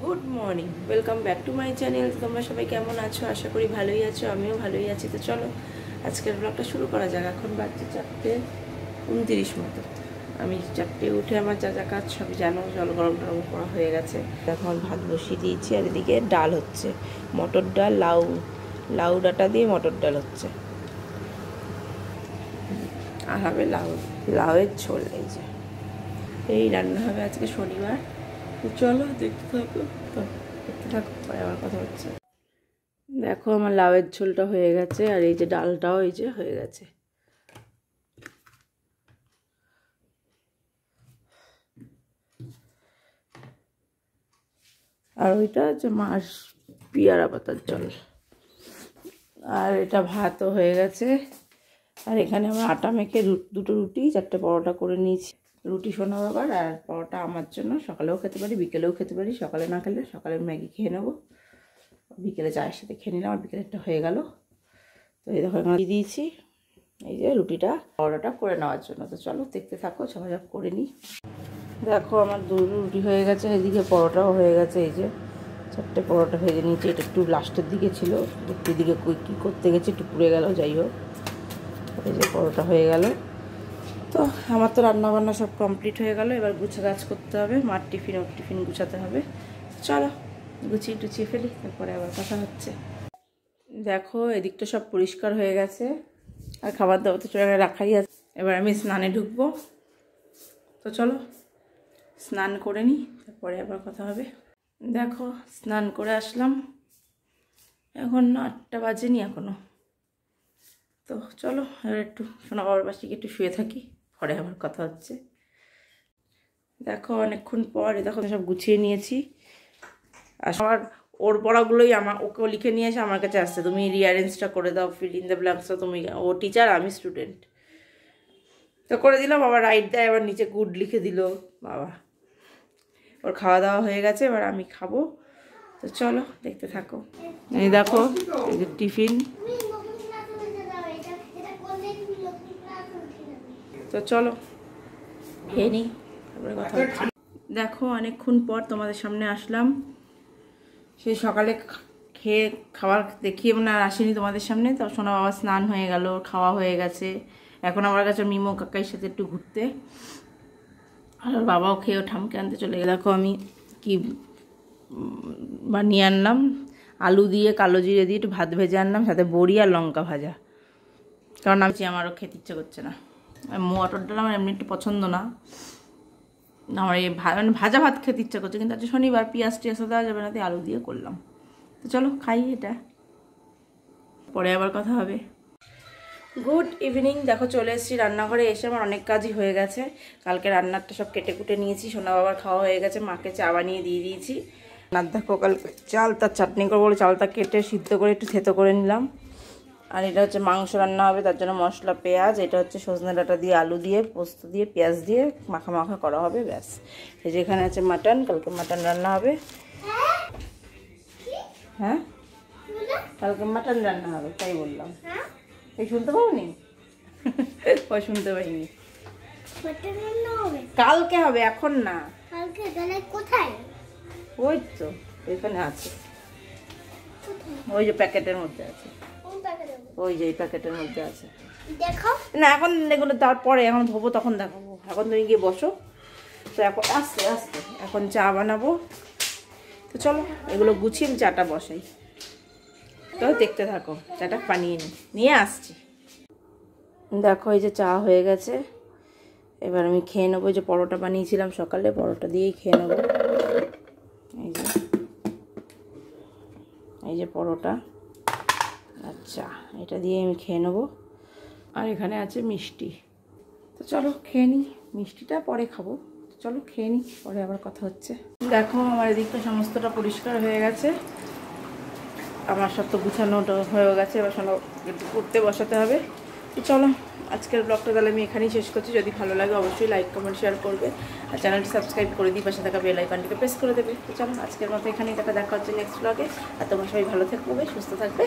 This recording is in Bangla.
Good morning, welcome back to my channel. তোমরা সবাই কেমন আছো? আশা করি ভালোই আছো, আমিও ভালোই আছি। তো চলো আজকের ব্লগটা শুরু করা যাক। এখন বাজছে 4:29 মতো। আমি 4টে উঠে আমার যা যা কাজ সবই জানো, জল গরম টরম করা হয়ে গেছে। এখন ভাত বসিয়ে দিয়েছি আর এদিকে ডাল হচ্ছে, মটর ডাল, লাউ ডাঁটা দিয়ে মটর ডাল হচ্ছে। আর হবে লাউয়ের ঝোল। এই রান্না হবে আজকে শনিবার। চলো দেখতে থাকো, পরে আবার কথা হচ্ছে। দেখো আমার লাউয়ের ঝোলটা হয়ে গেছে আর এই যে ডালটাও এই যে হয়ে গেছে। আর ওইটা হচ্ছে মাছ পিয়ারা পাতার জল। আর এটা ভাতও হয়ে গেছে। আর এখানে আমার আটা মেখে দুটো রুটি 4টে পরোটা করে নিয়েছি। রুটি শোনা বাবার আর পরোটা আমার জন্য। সকালেও খেতে পারি, বিকেলেও খেতে পারি। সকালে না খেলে সকালে ম্যাগি খেয়ে নেবো, বিকেলে চায়ের সাথে খেয়ে নিলাম। আর বিকেলেরটা হয়ে গেল। তো এই দেখো দিয়ে দিয়েছি এই যে রুটিটা পরোটাটা করে নেওয়ার জন্য। তো চলো দেখতে থাকো, ঝপাঝপ করে নিই। দেখো আমার দুটো রুটি হয়ে গেছে, এদিকে পরোটাও হয়ে গেছে। এই যে 4টে পরোটা ভেজে নিয়েছি। এটা একটু লাস্টের দিকে ছিল, একটু দিকে কী করতে গেছে একটু পুড়ে গেল। যাই হোক, এই যে পরোটা হয়ে গেল। তো আমার তো রান্নাবান্না সব কমপ্লিট হয়ে গেল। এবার গুছা গাছ করতে হবে, মার টিফিন গুছাতে হবে। চলো গুছিয়ে টুচিয়ে ফেলি, তারপরে আবার কথা হচ্ছে। দেখো এদিকটা সব পরিষ্কার হয়ে গেছে আর খাবার দাবার তো চলে রাখাই আছে। এবার আমি স্নানে ঢুকবো। তো চলো স্নান করে নিই, তারপরে আবার কথা হবে। দেখো স্নান করে আসলাম, এখন 8টা বাজেনি এখনো। তো চলো এবার একটু সোনা বাবার পাশে একটু শুয়ে থাকি, পরে আবার কথা হচ্ছে। দেখো অনেকক্ষণ পর দেখো সব গুছিয়ে নিয়েছি। আর আমার ওর পড়াগুলোই ওকেও লিখে নিয়ে এসে আমার কাছে আসছে, তুমি রিঅ্যারেঞ্জটা করে দাও, ফিল ইন দ্য ব্ল্যাঙ্কসটা। তুমি, ও টিচার আমি স্টুডেন্ট। তো করে দিলাম। আবার রাইট দেয়, আবার নিচে গুড লিখে দিল। বাবা, ওর খাওয়া দাওয়া হয়ে গেছে, এবার আমি খাবো। তো চলো দেখতে থাকো। এই দেখো এই যে টিফিন। তো চলো খেয়ে নিই, তারপরে কথা হচ্ছে। দেখো অনেকক্ষণ পর তোমাদের সামনে আসলাম। সেই সকালে খেয়ে খাবার দেখিয়ে মানে আর আসেনি তোমাদের সামনে। তো সোনা বাবা স্নান হয়ে গেল, খাওয়া হয়ে গেছে। এখন আমার কাছে মিমো কাকাইয়ের সাথে একটু ঘুরতে। আর বাবাও খেয়েও ঠামকে আনতে চলে গেল। দেখো আমি কি বানিয়ে আনলাম, আলু দিয়ে কালো জিরে দিয়ে একটু ভাত ভেজে আনলাম, সাথে বড়ি আর লঙ্কা ভাজা। কারণ আমারও খেতে ইচ্ছে করছে না। মটর ডাল আমার এমনি একটু পছন্দ না, আমার এই মানে ভাজা ভাত খেতে ইচ্ছা করছে। কিন্তু আজকে শনিবার, পেঁয়াজ টিয়াজ দেওয়া যাবে না, তাই আলু দিয়ে করলাম। তো চলো খাই এটা, পরে আবার কথা হবে। Good evening. দেখো চলে এসেছি রান্নাঘরে। এসে আমার অনেক কাজই হয়ে গেছে। কালকে রান্নারটা সব কেটে কুটে নিয়েছি, সোনা বাবার খাওয়া হয়ে গেছে, মাকে চা বানিয়ে দিয়ে দিয়েছি। আর দেখো কালকে চাল তার চাটনি করবো বলে চালটা কেটে সিদ্ধ করে একটু থেতো করে নিলাম। আর এটা হচ্ছে মাংস রান্না হবে, তার জন্য মশলা পেঁয়াজ। এটা হচ্ছে সজনে ডাঁটা দিয়ে আলু দিয়ে পোস্ত দিয়ে পেঁয়াজ দিয়ে মাখা মাখা করা হবে, ব্যাস। এই যে এখানে আছে মাটন, কালকে মাটন রান্না হবে। হ্যাঁ কালকে মাটন রান্না হবে, তাই বললাম। এই শুনতে পাওনি? ওই শুনতে পাইনি। কালকে হবে, এখন না। কোথায়? ওই তো এখানে আছে, ওই যে প্যাকেটের মধ্যে আছে, ওই যে এই প্যাকেটের মধ্যে আছে। দেখো না, এখন এগুলো তারপরে এখন ধোবো তখন দেখাবো। এখন তুমি গিয়ে বসো। তো এখন আস্তে আস্তে এখন চা বানাবো। তো চলো এগুলো গুছিয়ে চাটা বসাই। তো দেখতে থাকো, চাটা বানিয়ে নিয়ে আসছি। দেখো এই যে চা হয়ে গেছে, এবার আমি খেয়ে নেবো। যে পরোটা বানিয়েছিলাম সকালে, পরোটা দিয়েই খেয়ে নেবো। এই যে পরোটা, আচ্ছা এটা দিয়ে আমি খেয়ে নেবো। আর এখানে আছে মিষ্টি। তো চলো খেয়ে নিই, মিষ্টিটা পরে খাবো। চলো খেয়ে নিই, পরে আবার কথা হচ্ছে। দেখো আমার এদিকটা সমস্তটা পরিষ্কার হয়ে গেছে, আমার সব তো গুছানোটা হয়ে গেছে। এবার শোনো একটু পড়তে বসাতে হবে। তো চলো আজকের ব্লগটা তাহলে আমি এখানেই শেষ করছি। যদি ভালো লাগে অবশ্যই লাইক কমেন্ট শেয়ার করবে, আর চ্যানেলটি সাবস্ক্রাইব করে দিই, পাশে থাকা বেল আইকনটিকে প্রেস করে দেবে। তো চলো আজকের মতো এখানেই দেখা হচ্ছে নেক্সট ব্লগে। আর তোমরা সবাই ভালো থাকবে, সুস্থ থাকবে।